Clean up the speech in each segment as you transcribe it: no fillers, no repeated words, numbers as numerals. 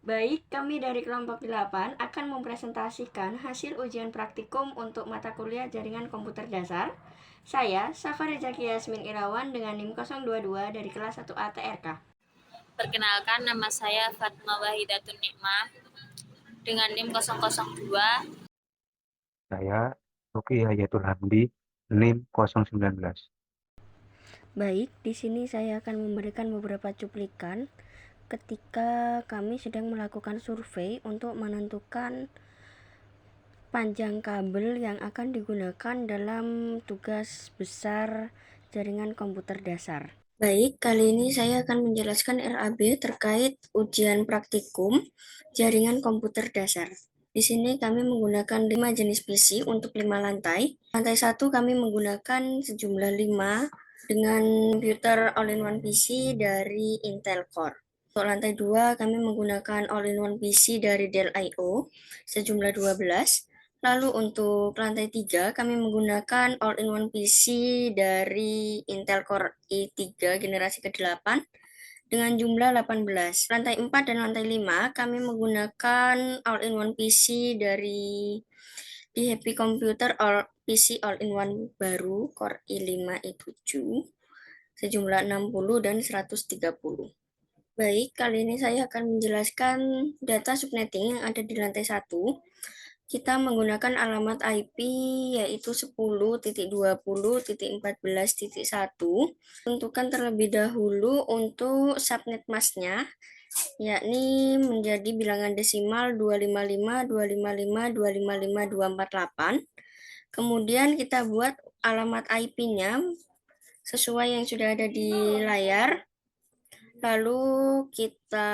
Baik, kami dari kelompok 8 akan mempresentasikan hasil ujian praktikum untuk mata kuliah jaringan komputer dasar. Saya, Safa Rezaki Yasmin Irawan dengan NIM 022 dari kelas 1A TRK. Perkenalkan, nama saya Fatma Wahidatun Nikmah dengan NIM 002. Saya Ruki Hayatul Hamdi, NIM 019. Baik, di sini saya akan memberikan beberapa cuplikan ketika kami sedang melakukan survei untuk menentukan panjang kabel yang akan digunakan dalam tugas besar jaringan komputer dasar. Baik, kali ini saya akan menjelaskan RAB terkait ujian praktikum jaringan komputer dasar. Di sini kami menggunakan 5 jenis PC untuk 5 lantai. Lantai 1 kami menggunakan sejumlah 5 dengan komputer all-in-one PC dari Intel Core. Untuk lantai 2 kami menggunakan all-in-one PC dari Dell I/O sejumlah 12. Lalu untuk lantai 3 kami menggunakan all-in-one PC dari Intel Core i3 generasi ke-8 dengan jumlah 18. Lantai 4 dan lantai 5 kami menggunakan all-in-one PC dari di Happy Computer PC all-in-one baru Core i5 i7 sejumlah 60 dan 130. Baik, kali ini saya akan menjelaskan data subnetting yang ada di lantai 1. Kita menggunakan alamat IP yaitu 10.20.14.1. Tentukan terlebih dahulu untuk subnet masknya, yakni menjadi bilangan desimal 255.255.255.248. Kemudian kita buat alamat IP-nya sesuai yang sudah ada di layar. Lalu kita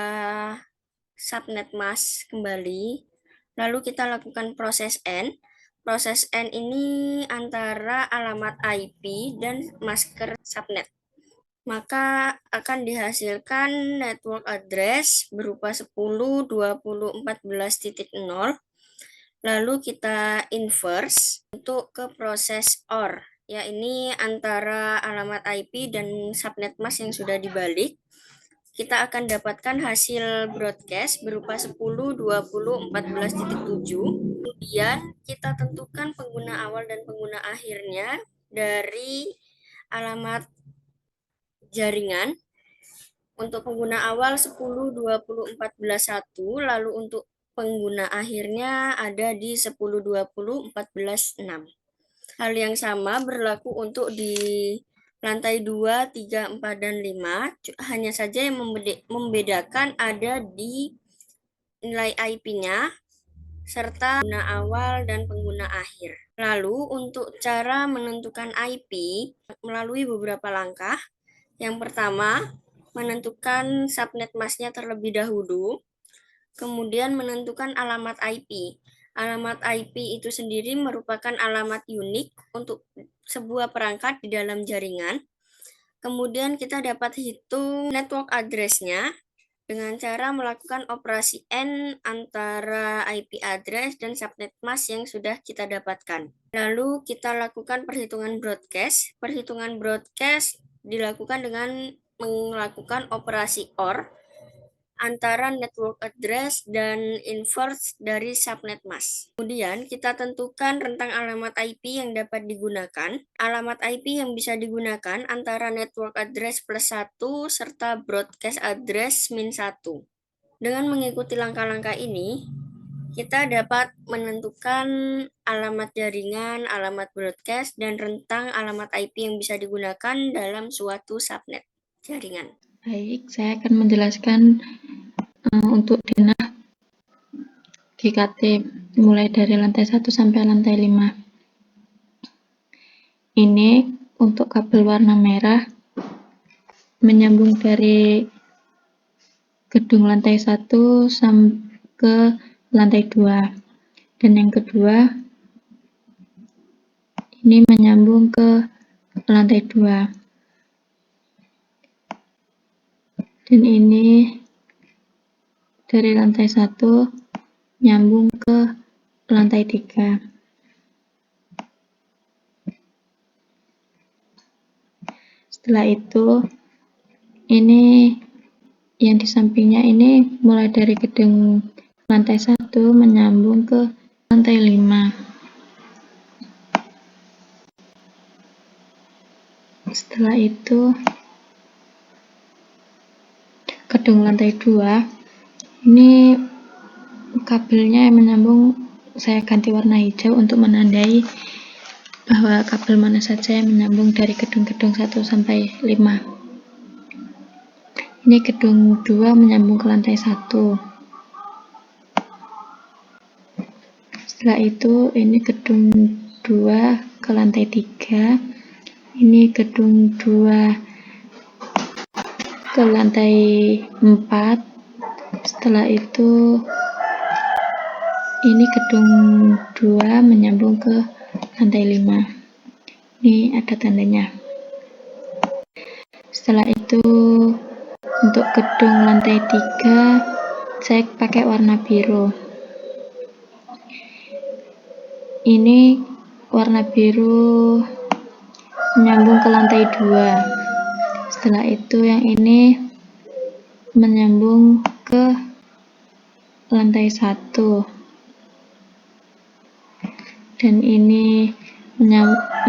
subnet mask kembali. Lalu kita lakukan proses N. Proses N ini antara alamat IP dan masker subnet. Maka akan dihasilkan network address berupa 10.20.14.0. Lalu kita inverse untuk ke proses OR. Ya, ini antara alamat IP dan subnet mask yang sudah dibalik. Kita akan dapatkan hasil broadcast berupa 10.20.14.7. Kemudian kita tentukan pengguna awal dan pengguna akhirnya dari alamat jaringan. Untuk pengguna awal 10.20.14.1, lalu untuk pengguna akhirnya ada di 10.20.14.6. Hal yang sama berlaku untuk di lantai 2, 3, 4, dan 5, hanya saja yang membedakan ada di nilai IP-nya, serta pengguna awal dan pengguna akhir. Lalu untuk cara menentukan IP melalui beberapa langkah. Yang pertama, menentukan subnet masknya terlebih dahulu, kemudian menentukan alamat IP. Alamat IP itu sendiri merupakan alamat unik untuk sebuah perangkat di dalam jaringan. Kemudian kita dapat hitung network address-nya dengan cara melakukan operasi N antara IP address dan subnet mask yang sudah kita dapatkan. Lalu kita lakukan perhitungan broadcast. Perhitungan broadcast dilakukan dengan melakukan operasi OR antara network address dan inverse dari subnet mask. Kemudian kita tentukan rentang alamat IP yang dapat digunakan. Alamat IP yang bisa digunakan antara network address plus 1 serta broadcast address min 1. Dengan mengikuti langkah-langkah ini, kita dapat menentukan alamat jaringan, alamat broadcast, dan rentang alamat IP yang bisa digunakan dalam suatu subnet jaringan. Baik, saya akan menjelaskan untuk denah GKT mulai dari lantai 1 sampai lantai 5. Ini untuk kabel warna merah menyambung dari gedung lantai 1 ke lantai 2. Dan yang kedua ini menyambung ke lantai 2. Dan ini dari lantai 1 nyambung ke lantai 3. Setelah itu ini yang di sampingnya ini mulai dari gedung lantai 1 menyambung ke lantai 5. Setelah itu gedung lantai 2 ini kabelnya yang menyambung saya ganti warna hijau untuk menandai bahwa kabel mana saja yang menyambung dari gedung-gedung 1 sampai 5. Ini gedung 2 menyambung ke lantai 1. Setelah itu ini gedung 2 ke lantai 3. Ini gedung 2 ke lantai 4. Setelah itu ini gedung 2 menyambung ke lantai 5. Ini ada tandanya. Setelah itu untuk gedung lantai 3 saya pakai warna biru. Ini warna biru menyambung ke lantai 2. Setelah itu yang ini menyambung ke lantai 1. Dan ini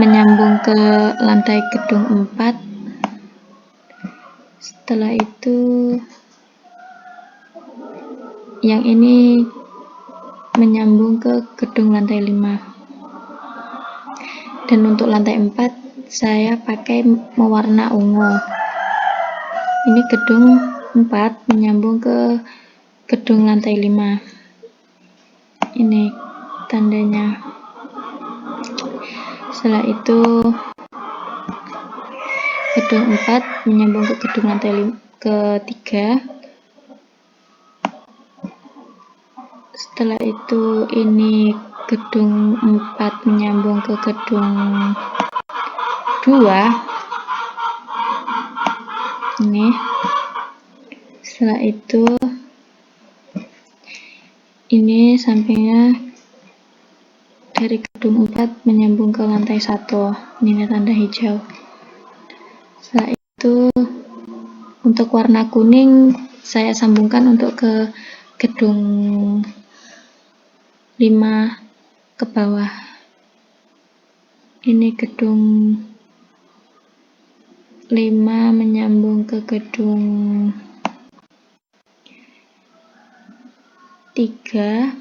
menyambung ke lantai gedung 4. Setelah itu yang ini menyambung ke gedung lantai 5. Dan untuk lantai 4 saya pakai mewarna ungu. Ini gedung 4 menyambung ke gedung lantai 5. Ini tandanya. Setelah itu gedung 4 menyambung ke gedung lantai ketiga. Setelah itu ini gedung 4 menyambung ke gedung 2. Ini. Setelah itu ini sampingnya dari gedung 4 menyambung ke lantai 1. Ini tanda hijau. Setelah itu untuk warna kuning saya sambungkan untuk ke gedung 5 ke bawah. Ini gedung 5 menyambung ke gedung 3.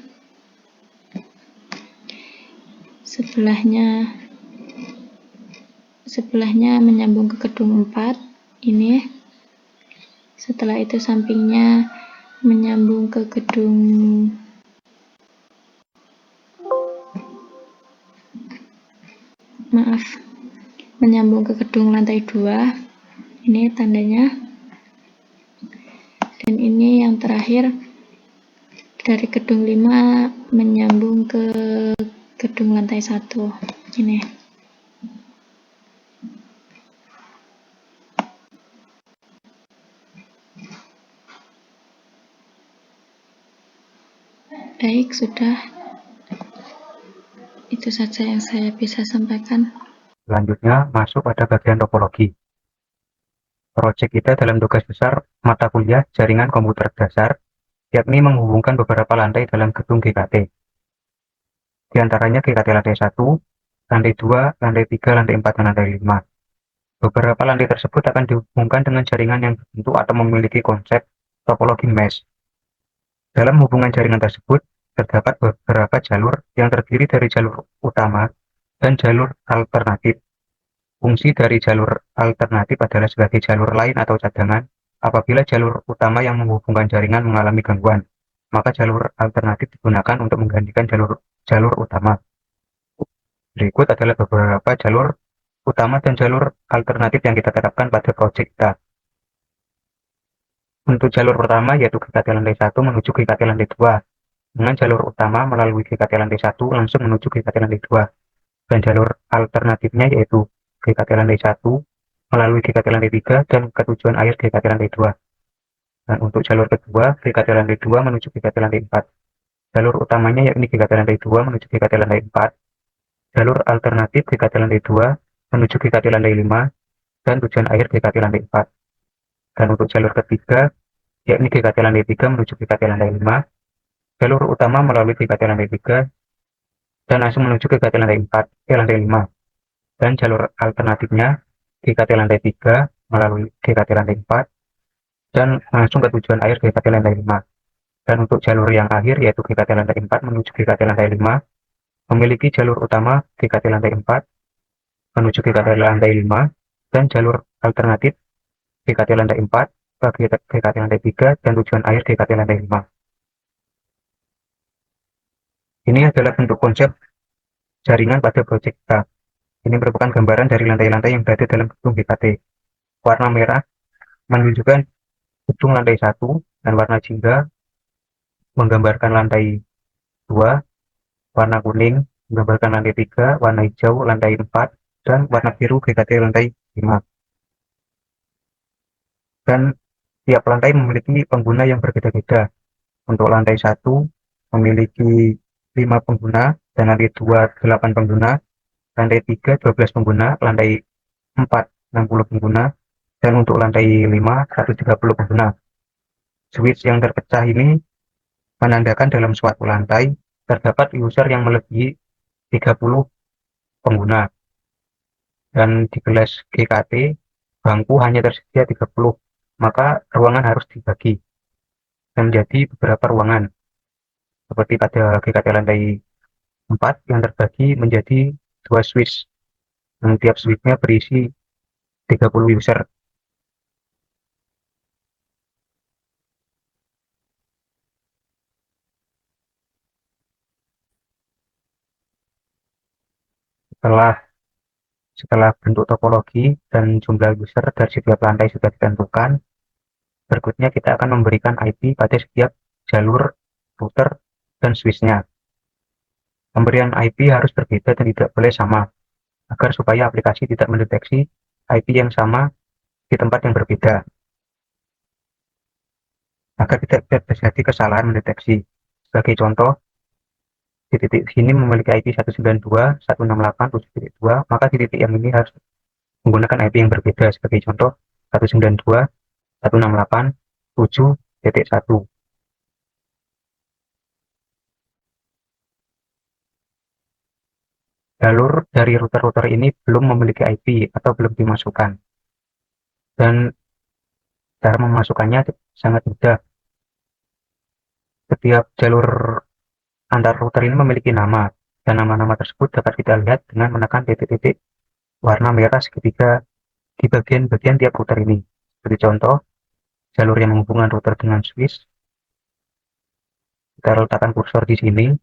Sebelahnya menyambung ke gedung 4. Ini. Setelah itu sampingnya menyambung ke gedung menyambung ke gedung lantai 2. Ini tandanya. Dan ini yang terakhir dari gedung 5 menyambung ke gedung lantai 1. Ini. Baik, sudah. Itu saja yang saya bisa sampaikan. Selanjutnya masuk pada bagian topologi. Proyek kita dalam tugas besar mata kuliah jaringan komputer dasar, yakni menghubungkan beberapa lantai dalam gedung GKT. Di antaranya GKT lantai 1, lantai 2, lantai 3, lantai 4, dan lantai 5. Beberapa lantai tersebut akan dihubungkan dengan jaringan yang tertentu atau memiliki konsep topologi mesh. Dalam hubungan jaringan tersebut, terdapat beberapa jalur yang terdiri dari jalur utama dan jalur alternatif. Fungsi dari jalur alternatif adalah sebagai jalur lain atau cadangan. Apabila jalur utama yang menghubungkan jaringan mengalami gangguan, maka jalur alternatif digunakan untuk menggantikan jalur utama. Berikut adalah beberapa jalur utama dan jalur alternatif yang kita terapkan pada proyek kita. Untuk jalur pertama yaitu GKT lantai 1 menuju GKT lantai 2. Dengan jalur utama melalui GKT lantai 1 langsung menuju GKT lantai 2. Dan jalur alternatifnya yaitu GKT lantai 1 melalui GKT lantai 3 dan ke tujuan akhir GKT lantai 2. Dan untuk jalur kedua, GKT lantai 2 menuju GKT lantai 4. Jalur utamanya yakni GKT lantai 2 menuju GKT lantai 4. Jalur alternatif GKT lantai 2 menuju GKT lantai 5 dan tujuan akhir GKT lantai 4. Dan untuk jalur ketiga, yakni GKT lantai 3 menuju GKT lantai 5, jalur utama melalui GKT lantai 3 dan langsung menuju GKT lantai 4, lantai 5, dan jalur alternatifnya GKT lantai 3 melalui GKT lantai 4 dan langsung ke tujuan akhir GKT lantai 5. Dan untuk jalur yang akhir yaitu GKT lantai 4 menuju GKT lantai 5 memiliki jalur utama GKT lantai 4 menuju GKT lantai 5 dan jalur alternatif GKT lantai 4 ke GKT lantai 3 dan tujuan akhir GKT lantai 5. Ini adalah bentuk konsep jaringan pada proyek kita. Ini merupakan gambaran dari lantai-lantai yang berada dalam gedung GKT. Warna merah menunjukkan gedung lantai 1 dan warna jingga menggambarkan lantai 2, warna kuning menggambarkan lantai 3, warna hijau lantai 4, dan warna biru GKT lantai 5. Dan tiap lantai memiliki pengguna yang berbeda-beda. Untuk lantai 1 memiliki 5 pengguna, dan lantai 2 8 pengguna, lantai 3 12 pengguna, lantai 4 60 pengguna, dan untuk lantai 5 130 pengguna. Switch yang terpecah ini menandakan dalam suatu lantai terdapat user yang melebihi 30 pengguna. Dan di kelas GKT bangku hanya tersedia 30, maka ruangan harus dibagi menjadi beberapa ruangan. Seperti pada GKT lantai 4 yang terbagi menjadi 2 switch. Dan tiap switchnya berisi 30 user. Setelah bentuk topologi dan jumlah user dari setiap lantai sudah ditentukan, berikutnya kita akan memberikan IP pada setiap jalur, router, dan switch-nya. Pemberian IP harus berbeda dan tidak boleh sama, agar supaya aplikasi tidak mendeteksi IP yang sama di tempat yang berbeda. Agar tidak terjadi kesalahan mendeteksi. Sebagai contoh, di titik sini memiliki IP 192.168.7.2, maka di titik yang ini harus menggunakan IP yang berbeda. Sebagai contoh, 192.168.7.1. Jalur dari router-router ini belum memiliki IP atau belum dimasukkan. Dan cara memasukkannya sangat mudah. Setiap jalur antar router ini memiliki nama, dan nama-nama tersebut dapat kita lihat dengan menekan titik-titik warna merah segitiga di bagian-bagian tiap router ini. Seperti contoh, jalur yang menghubungkan router dengan switch, kita letakkan kursor di sini,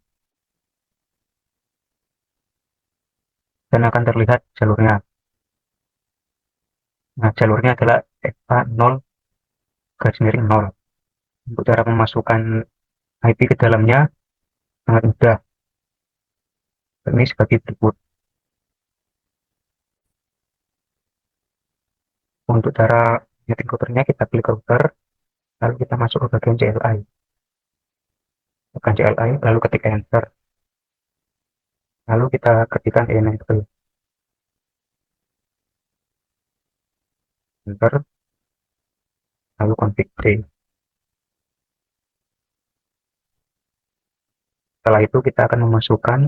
dan akan terlihat jalurnya. Nah, jalurnya adalah FA0 garis miring 0. Untuk cara memasukkan IP ke dalamnya sangat mudah. Ini sebagai berikut. Untuk cara setting routernya, kita klik router, lalu kita masuk ke bagian CLI. Tekan CLI, lalu ketik enter. Lalu kita ketikkan enable. Enter, lalu config. Setelah itu kita akan memasukkan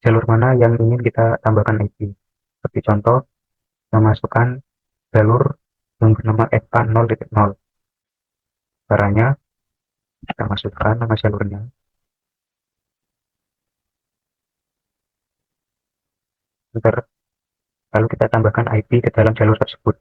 jalur mana yang ingin kita tambahkan IP. Seperti contoh, memasukkan jalur yang bernama FA0.0. Caranya, kita masukkan nama jalurnya. Enter, lalu kita tambahkan IP ke dalam jalur tersebut.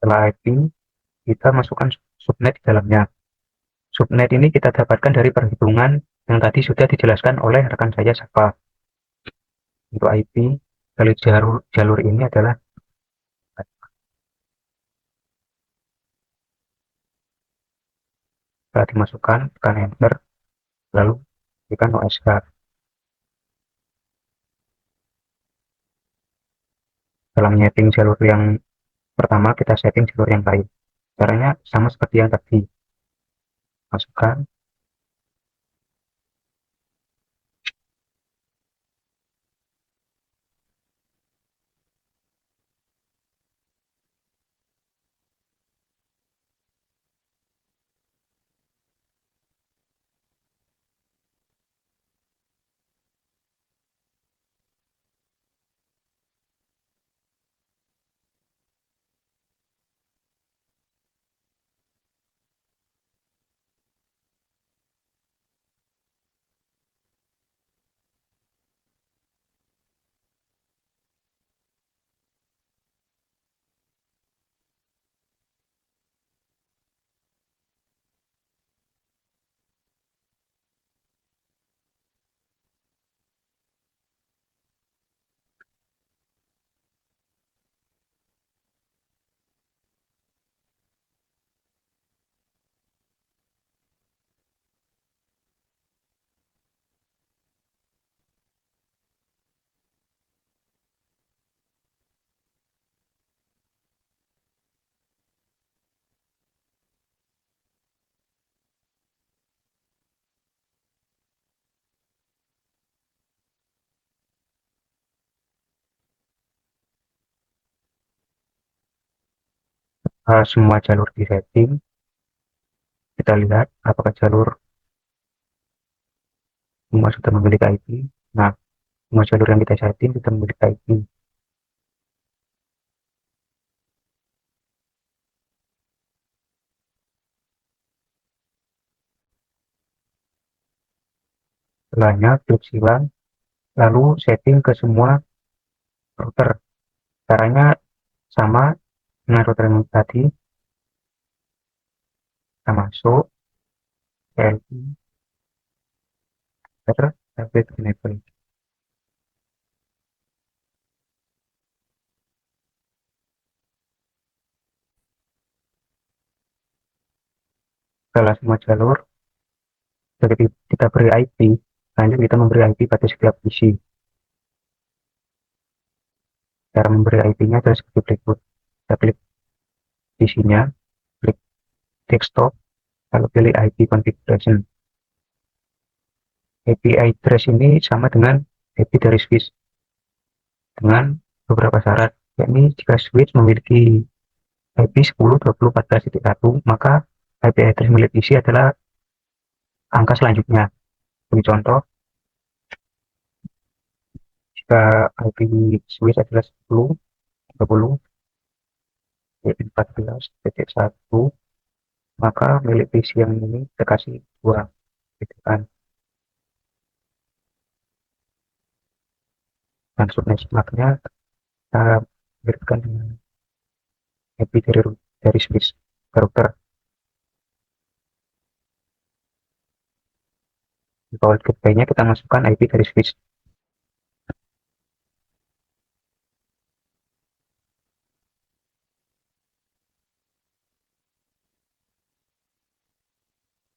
Setelah IP, kita masukkan subnet di dalamnya. Subnet ini kita dapatkan dari perhitungan yang tadi sudah dijelaskan oleh rekan saya Safa. Untuk IP, dari jalur ini adalah setelah dimasukkan, tekan enter, lalu tekan OSH. Dalam setting jalur yang pertama, kita setting jalur yang lain. Caranya sama seperti yang tadi. Masukkan, semua jalur di setting. Kita lihat apakah jalur semua sudah memiliki IP. Nah, semua jalur yang kita setting sudah memiliki IP. Setelahnya klik silang, lalu setting ke semua router. Caranya sama dengan router yang tadi. Kita masuk CLI update enable. Setelah semua jalur jadi kita beri IP, lanjut kita memberi IP pada setiap PC. Cara memberi IP-nya adalah seperti berikut. Kita klik PC-nya, klik desktop, lalu pilih IP configuration. IP address ini sama dengan IP dari switch dengan beberapa syarat, yakni jika switch memiliki IP 10.20.14.1, maka IP address milik PC adalah angka selanjutnya. Sebagai contoh, jika IP switch adalah 10.20.14.1, maka milik PC yang ini kita kasih 2, gitu kan. Dan selanjutnya kita berikan dengan IP dari switch ke router. Di bawah gateway-nya kita masukkan IP dari switch.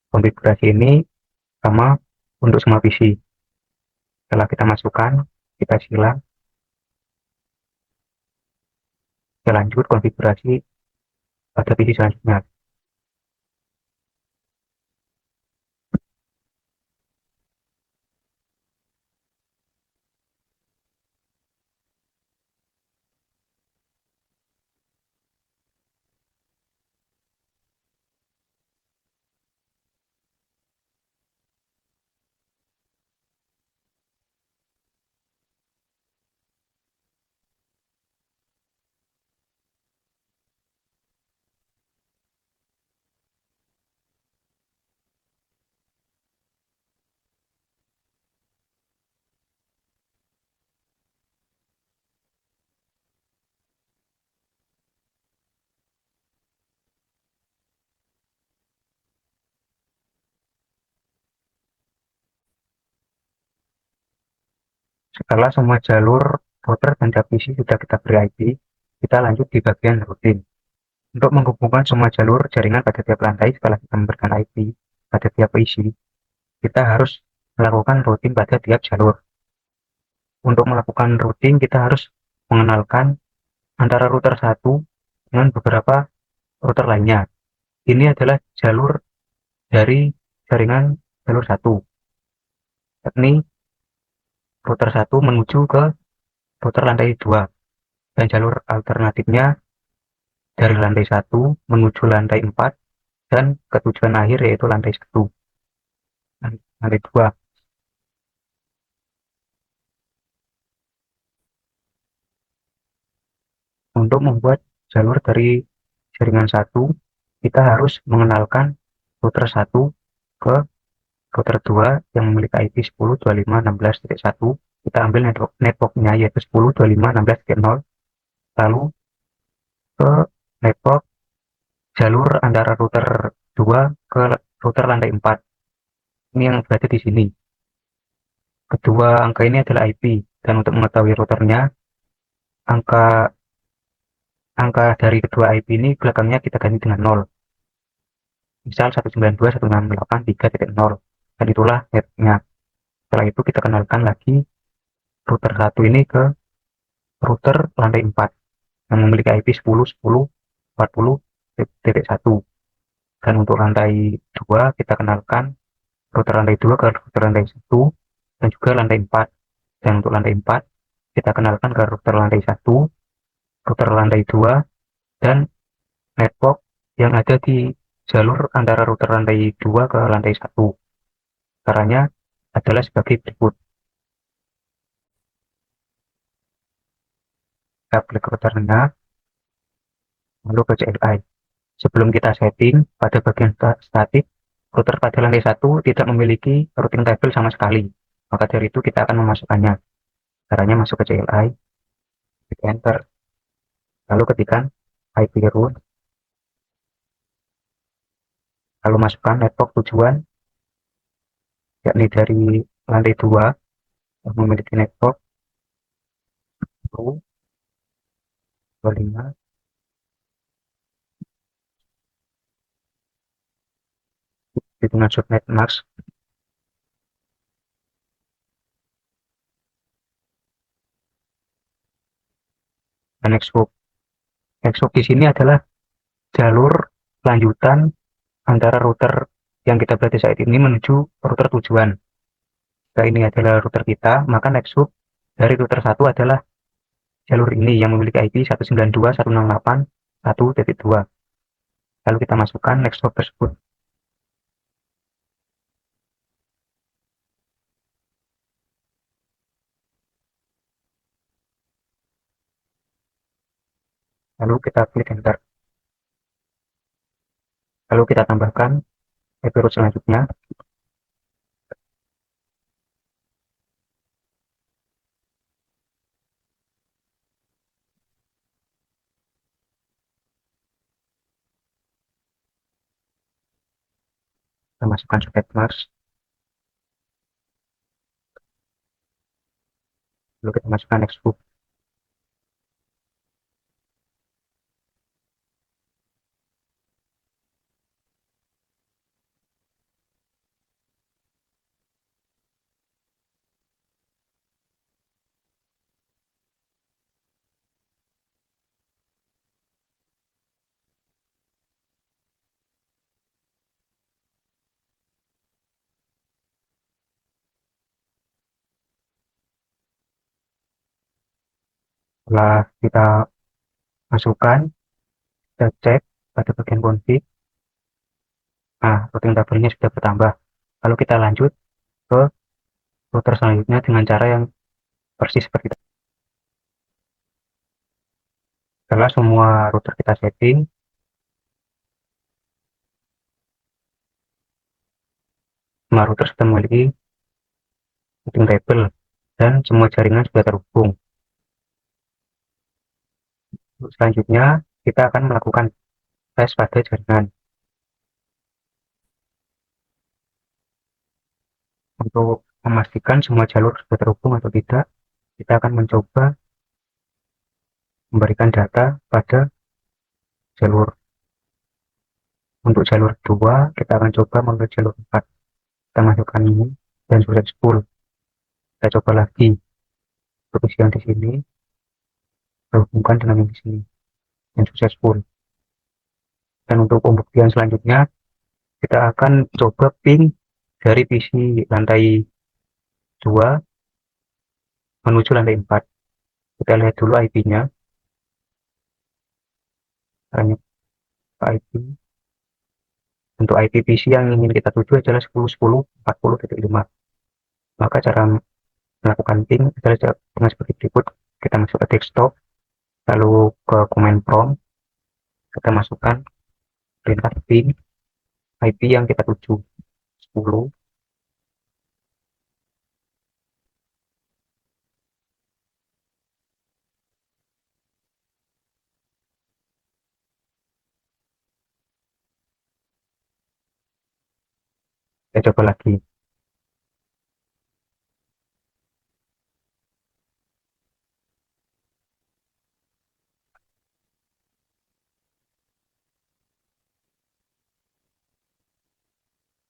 Konfigurasi ini sama untuk semua PC. Setelah kita masukkan, kita silang. Kita lanjut konfigurasi pada PC selanjutnya. Setelah semua jalur router dan PC sudah kita beri IP, kita lanjut di bagian routing. Untuk menghubungkan semua jalur jaringan pada tiap lantai setelah kita memberikan IP pada tiap PC, kita harus melakukan routing pada tiap jalur. Untuk melakukan routing, kita harus mengenalkan antara router 1 dengan beberapa router lainnya. Ini adalah jalur dari jaringan jalur 1, yakni router 1 menuju ke router lantai 2, dan jalur alternatifnya dari lantai 1 menuju lantai 4 dan ke tujuan akhir yaitu lantai 1, lantai 2. Untuk membuat jalur dari jaringan 1, kita harus mengenalkan router 1 ke router 2 yang memiliki IP 10.25.16.1. Kita ambil networknya yaitu 10.25.16.0, lalu ke network jalur antara router 2 ke router lantai 4. Ini yang berada di sini. Kedua angka ini adalah IP, dan untuk mengetahui routernya, angka dari kedua IP ini belakangnya kita ganti dengan 0. Misal 192.168.3.0, dan itulah netnya. Setelah itu kita kenalkan lagi router 1 ini ke router lantai 4 yang memiliki IP 10.10.40.1. Dan untuk lantai 2 kita kenalkan router lantai 2 ke router lantai 1 dan juga lantai 4. Dan untuk lantai 4 kita kenalkan ke router lantai 1, router lantai 2, dan network yang ada di jalur antara router lantai 2 ke lantai 1. Caranya adalah sebagai berikut. Kita klik routernya, lalu ke CLI. Sebelum kita setting pada bagian statik, router pada lantai 1 tidak memiliki routing table sama sekali. Maka dari itu kita akan memasukkannya. Caranya masuk ke CLI, klik enter, lalu ketikkan IP root, lalu masukkan network tujuan, yakni dari lantai 2 yang memiliki network 25, dengan subnet max, dan Xbox. Xbox di sini adalah jalur lanjutan antara router yang kita berada saat ini menuju router tujuan. Jika ini adalah router kita, maka Nexthook dari router 1 adalah jalur ini yang memiliki IP 192.168.1.2. Lalu kita masukkan Nexthook tersebut. Lalu kita klik enter. Lalu kita tambahkan IP root selanjutnya. Kita masukkan subnet max. Lalu kita masukkan Nexthook. Setelah kita masukkan, kita cek pada bagian config. Nah, routing tabelnya sudah bertambah. Lalu kita lanjut ke router selanjutnya dengan cara yang persis seperti itu. Setelah semua router kita setting, semua router sudah memiliki routing table dan semua jaringan sudah terhubung. Selanjutnya, kita akan melakukan tes pada jaringan. Untuk memastikan semua jalur sudah terhubung atau tidak, kita akan mencoba memberikan data pada jalur. Untuk jalur 2, kita akan coba membuat jalur 4. Kita masukkan ini dan sudah full. Kita coba lagi untuk isi yang di sini terhubungkan dengan yang di sini dan successful. Dan untuk pembuktian selanjutnya, kita akan coba ping dari PC lantai 2 menuju lantai 4. Kita lihat dulu IP-nya. Hanya IP. Untuk IP PC yang ingin kita tuju adalah 10.10.40.5. Maka cara melakukan ping adalah dengan seperti berikut. Kita masuk ke desktop, lalu ke command prompt, kita masukkan perintah ping IP yang kita tuju 10. Kita coba lagi.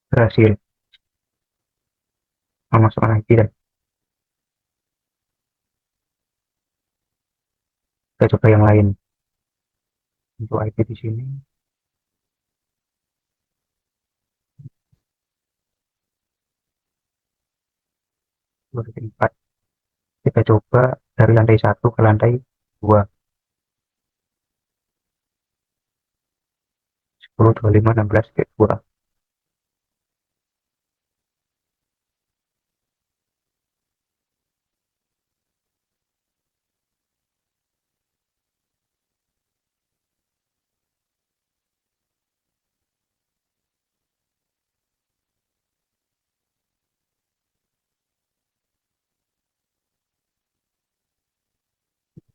Berhasil memasukkan IP dan kita coba yang lain. Untuk IP di sini lantai 4. Kita coba dari lantai 1 ke lantai 2. 10, 25, 16, 2.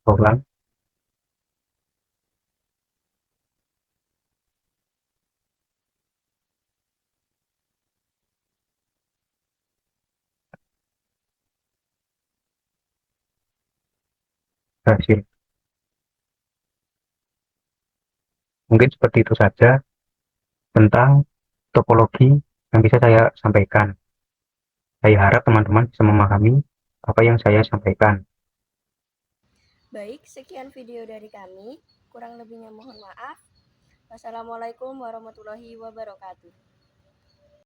Ulang. Berhasil. Mungkin seperti itu saja tentang topologi yang bisa saya sampaikan. Saya harap teman-teman bisa memahami apa yang saya sampaikan. Baik, sekian video dari kami. Kurang lebihnya mohon maaf. Wassalamualaikum warahmatullahi wabarakatuh.